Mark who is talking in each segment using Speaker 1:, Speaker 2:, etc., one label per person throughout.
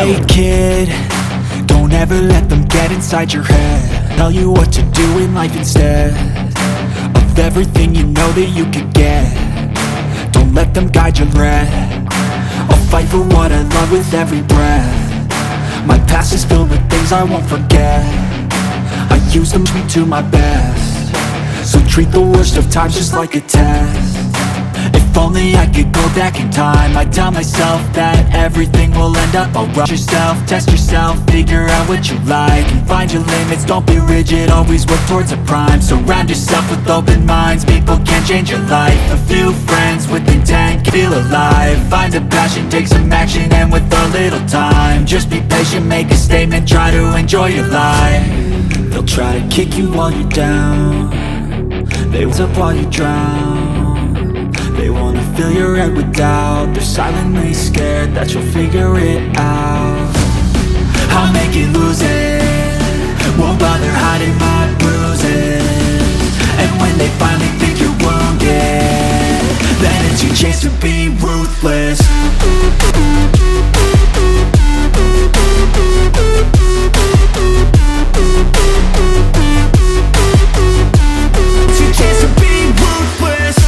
Speaker 1: Hey kid, don't ever let them get inside your head. Tell you what to do in life instead of everything you know that you could get. Don't let them guide your breath. I'll fight for what I love with every breath. My past is filled with things I won't forget. I use them to my best. So treat the worst of times just like a test. If only I could go back in time, I'd tell myself that everything will end up alright. Test yourself, figure out what you like, and find your limits, don't be rigid, always work towards a prime. Surround yourself with open minds, people can change your life. A few friends with intent can feel alive. Find a passion, take some action, and with a little time, just be patient, make a statement, try to enjoy your life. They'll try to kick you while you're down, they rise up while you drown. They wanna fill your head with doubt. They're silently scared that you'll figure it out. I'll make it, lose it, won't bother hiding my bruises. And when they finally think you're wounded, then it's your chance to be ruthless. It's your chance to be ruthless.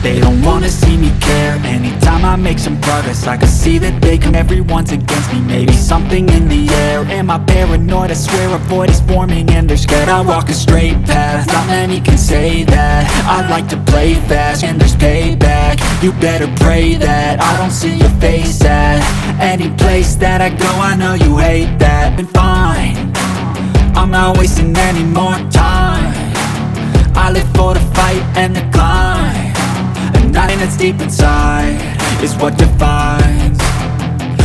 Speaker 1: They don't wanna see me care. Anytime I make some progress, I can see that they come. Everyone's against me, maybe something in the air. Am I paranoid? I swear a void is forming and they're scared. I walk a straight path, not many can say that. I like to play fast and there's payback. You better pray that I don't see your face at any place that I go. I know you hate that. Been fine, I'm not wasting any more time. I live for the fight and the climb. Nothing that's deep inside is what defines.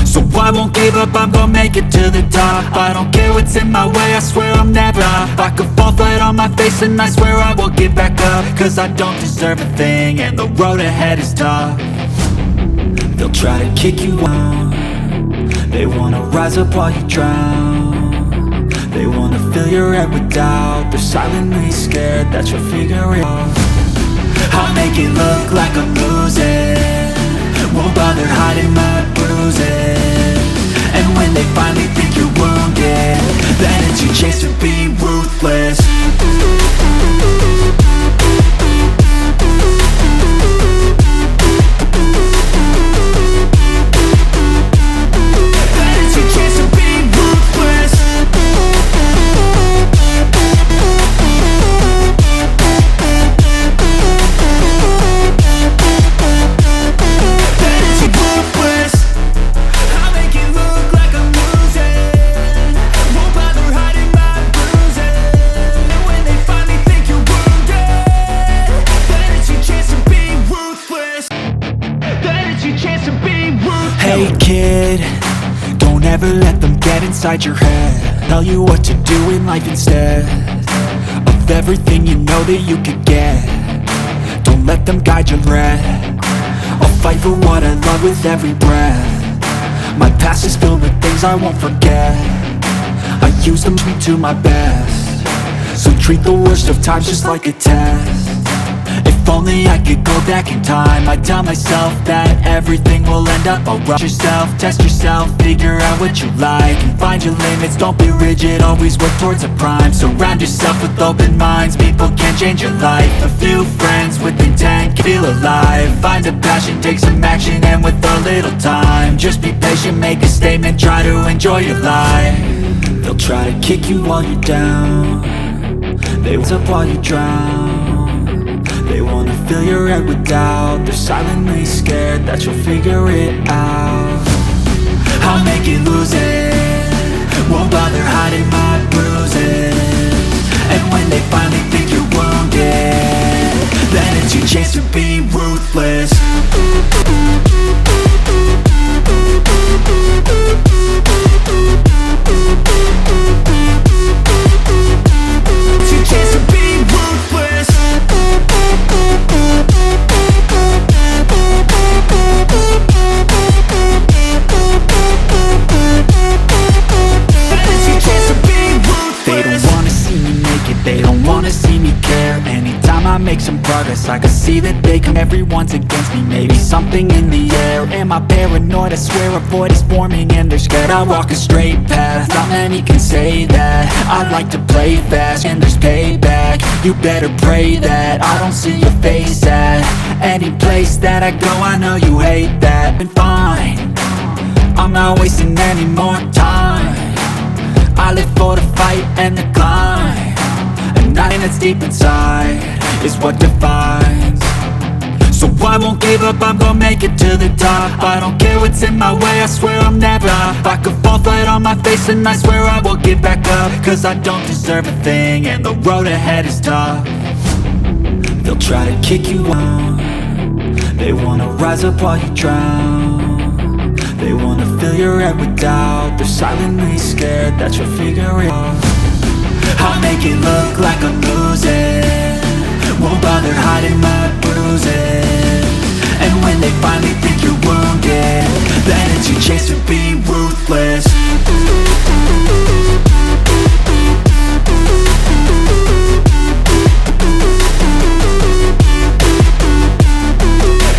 Speaker 1: So I won't give up, I'm gonna make it to the top. I don't care what's in my way, I swear I'm never off. I could fall flat on my face and I swear I will get back up. Cause I don't deserve a thing and the road ahead is tough. They'll try to kick you out, they wanna rise up while you drown. They wanna fill your head with doubt. They're silently scared that you'll figure it out. I'll make it look like I'm losing, won't bother hiding my bruises. And when they finally think you're wounded, then it's your chance to be ruthless. Then it's your chance to be ruthless. Hey kid, don't ever let them get inside your head. Tell you what to do in life instead of everything you know that you could get. Don't let them guide your breath. I'll fight for what I love with every breath. My past is filled with things I won't forget. I use them to my best. So treat the worst of times just like a test. If only I could go back in time, I'd tell myself that everything will end up alright. Test yourself, figure out what you like, and find your limits, don't be rigid, always work towards a prime. Surround yourself with open minds, people can change your life. A few friends with intent can feel alive. Find a passion, take some action, and with a little time, just be patient, make a statement, try to enjoy your life. They'll try to kick you while you're down, they rise up while you drown. They wanna fill your head with doubt. They're silently scared that you'll figure it out. I'll make it, lose it, won't bother hiding my bruises. And when they finally think you're wounded, then it's your chance to be ruthless. It's your chance to be ruthless. It's your chance to be notice, I can see that they come. Everyone's against me, maybe something in the air. Am I paranoid? I swear a void is forming and they're scared. I walk a straight path, not many can say that. I like to play fast and there's payback. You better pray that I don't see your face at any place that I go. I know you hate that. And fine, I'm not wasting any more time. I live for the fight and the climb, and nothing that's deep inside is what defines. So I won't give up, I'm gonna make it to the top. I don't care what's in my way, I swear I'm never. I could fall flat on my face and I swear I will get back up, cause I don't deserve a thing and the road ahead is tough. They'll try to kick you out, they wanna rise up while you drown. They wanna fill your head with doubt, they're silently scared that you'll figure it out. I'll make it look like I'm losing, won't bother hiding my bruises. And when they finally think you're wounded, then it's your chance to be ruthless.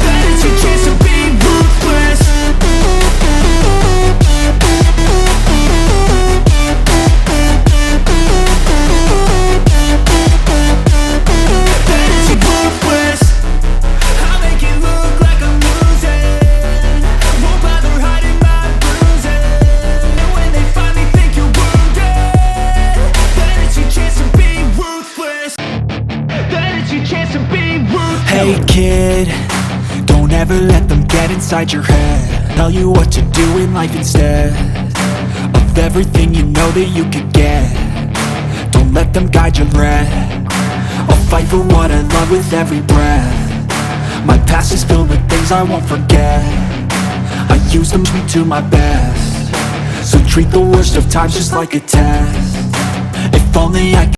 Speaker 1: Then it's your chance to be ruthless. Hey kid, don't ever let them get inside your head, tell you what to do in life instead of everything you know that you could get. Don't let them guide your breath, I'll fight for what I love with every breath. My past is filled with things I won't forget, I use them to my best. So treat the worst of times just like a test. If only I could